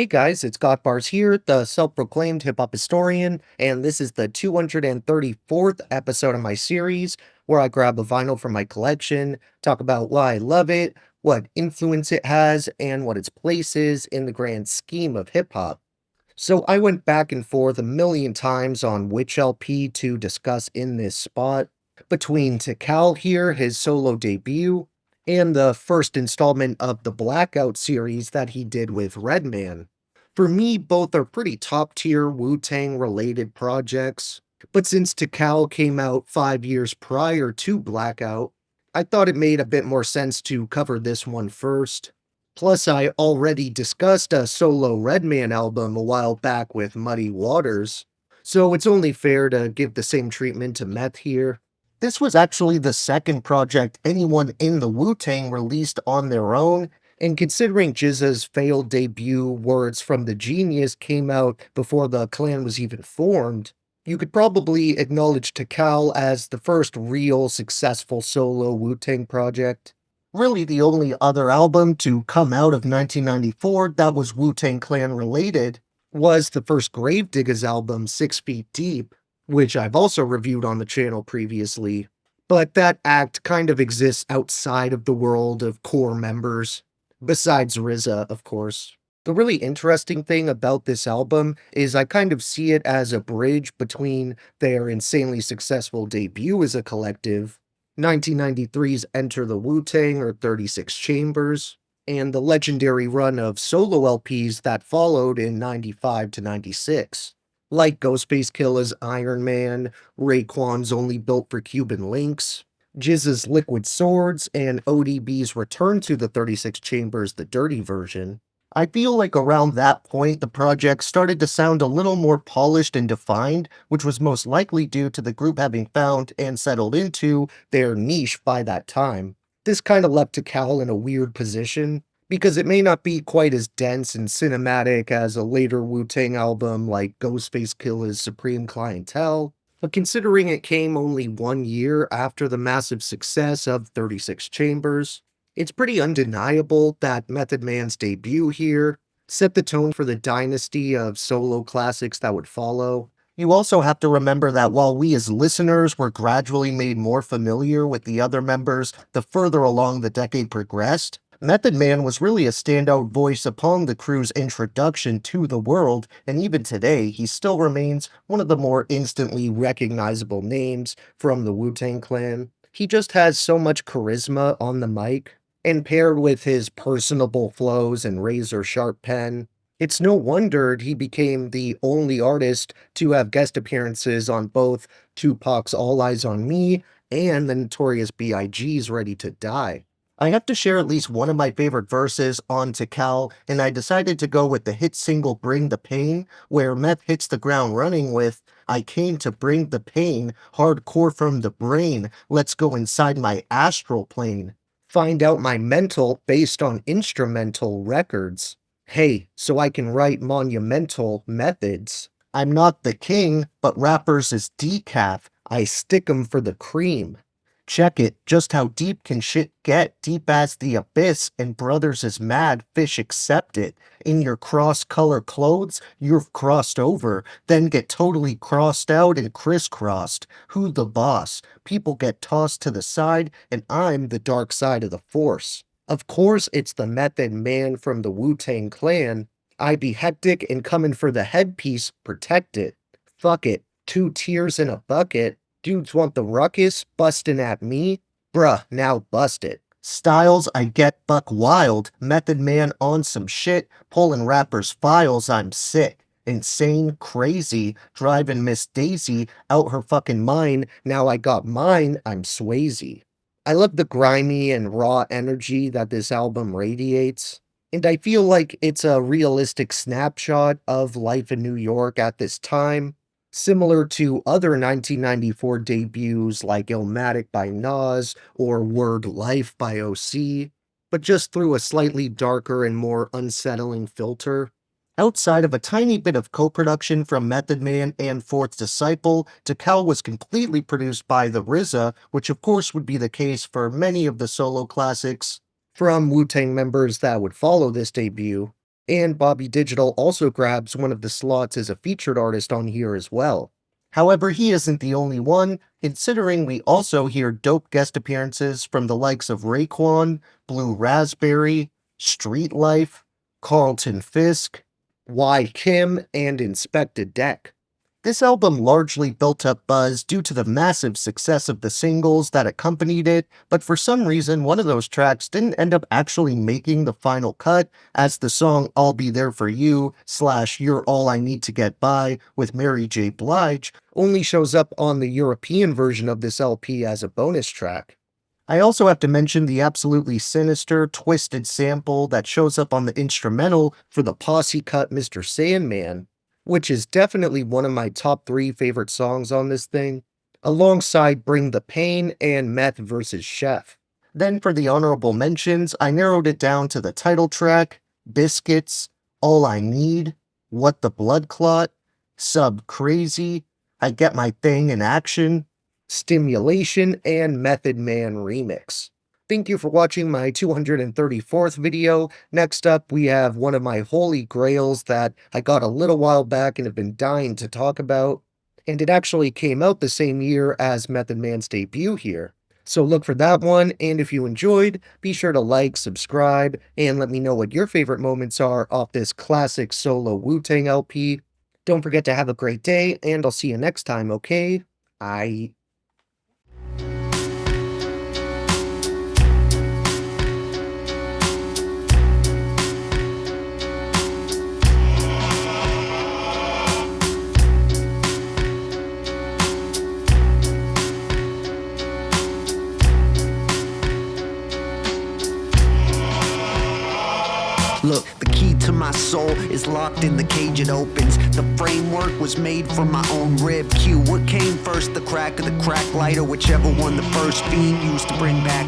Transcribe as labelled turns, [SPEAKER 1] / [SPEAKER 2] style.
[SPEAKER 1] Hey guys, it's Got Bars here, the self-proclaimed hip-hop historian, and this is the 234th episode of my series where I grab a vinyl from my collection, talk about why I love it, what influence it has, and what its place is in the grand scheme of hip-hop. So I went back and forth a million times on which LP to discuss in this spot, between Tical here, his solo debut, and the first installment of the Blackout series that he did with Redman. For me, both are pretty top-tier Wu-Tang related projects, but since Tical came out 5 years prior to Blackout, I thought it made a bit more sense to cover this one first. Plus, I already discussed a solo Redman album a while back with Muddy Waters, so it's only fair to give the same treatment to Meth here. This was actually the second project anyone in the Wu-Tang released on their own, and considering GZA's failed debut Words from the Genius came out before the clan was even formed, you could probably acknowledge Tikal as the first real successful solo Wu-Tang project. Really, the only other album to come out of 1994 that was Wu-Tang Clan related was the first Gravediggers album, 6 Feet Deep, which I've also reviewed on the channel previously. But that act kind of exists outside of the world of core members, besides RZA, of course. The really interesting thing about this album is I kind of see it as a bridge between their insanely successful debut as a collective, 1993's Enter the Wu-Tang or 36 Chambers, and the legendary run of solo LPs that followed in 95 to 96, like Ghostface Killah's Iron Man, Raekwon's Only Built for Cuban Links, GZA's Liquid Swords, and ODB's Return to the 36 Chambers, the dirty version. I feel like around that point the project started to sound a little more polished and defined, which was most likely due to the group having found and settled into their niche by that time. This kind of left Tikal in a weird position, because it may not be quite as dense and cinematic as a later Wu-Tang album like Ghostface Killah's Supreme Clientele, but considering it came only 1 year after the massive success of 36 Chambers, it's pretty undeniable that Method Man's debut here set the tone for the dynasty of solo classics that would follow. You also have to remember that while we as listeners were gradually made more familiar with the other members the further along the decade progressed, Method Man was really a standout voice upon the crew's introduction to the world, and even today, he still remains one of the more instantly recognizable names from the Wu-Tang Clan. He just has so much charisma on the mic, and paired with his personable flows and razor-sharp pen, it's no wonder he became the only artist to have guest appearances on both Tupac's All Eyes on Me and the Notorious B.I.G.'s Ready to Die. I have to share at least one of my favorite verses on Tikal, and I decided to go with the hit single Bring the Pain, where Meth hits the ground running with, I came to bring the pain, hardcore from the brain, let's go inside my astral plane. Find out my mental based on instrumental records. Hey, so I can write monumental methods. I'm not the king, but rappers is decaf. I stick 'em for the cream. Check it, just how deep can shit get? Deep as the abyss, and brothers is mad, fish accept it. In your cross-color clothes, you've crossed over, then get totally crossed out and crisscrossed. Who the boss? People get tossed to the side, and I'm the dark side of the force. Of course, it's the Method Man from the Wu-Tang Clan. I be hectic and coming for the headpiece, protect it. Fuck it, 2 tears in a bucket. Dudes want the ruckus, bustin' at me? Bruh, now bust it. Styles, I get buck wild. Method Man on some shit. Pulling rappers' files, I'm sick. Insane, crazy. Driving Miss Daisy out her fucking mind. Now I got mine, I'm Swayze. I love the grimy and raw energy that this album radiates. And I feel like it's a realistic snapshot of life in New York at this time, similar to other 1994 debuts like Illmatic by Nas or Word Life by OC, but just through a slightly darker and more unsettling filter. Outside of a tiny bit of co-production from Method Man and Fourth Disciple, Tical was completely produced by the RZA, which of course would be the case for many of the solo classics from Wu-Tang members that would follow this debut. And Bobby Digital also grabs one of the slots as a featured artist on here as well. However, he isn't the only one, considering we also hear dope guest appearances from the likes of Raekwon, Blue Raspberry, Street Life, Carlton Fisk, Y Kim, and Inspected Deck. This album largely built up buzz due to the massive success of the singles that accompanied it, but for some reason, one of those tracks didn't end up actually making the final cut, as the song I'll Be There For You / You're All I Need to Get By with Mary J. Blige only shows up on the European version of this LP as a bonus track. I also have to mention the absolutely sinister, twisted sample that shows up on the instrumental for the posse cut Mr. Sandman, which is definitely one of my top 3 favorite songs on this thing, alongside Bring the Pain and Meth vs. Chef. Then for the honorable mentions, I narrowed it down to the title track, Biscuits, All I Need, What the Blood Clot, Sub Crazy, I Get My Thing in Action, Stimulation, and Method Man Remix. Thank you for watching my 234th video. Next up, we have one of my holy grails that I got a little while back and have been dying to talk about, and it actually came out the same year as Method Man's debut here. So look for that one, and if you enjoyed, be sure to like, subscribe, and let me know what your favorite moments are off this classic solo Wu-Tang LP. Don't forget to have a great day, and I'll see you next time, okay? Bye.
[SPEAKER 2] Look, the key to my soul is locked in the cage it opens. The framework was made from my own rib cue. What came first, the crack or the crack lighter? Whichever one the first fiend used to bring back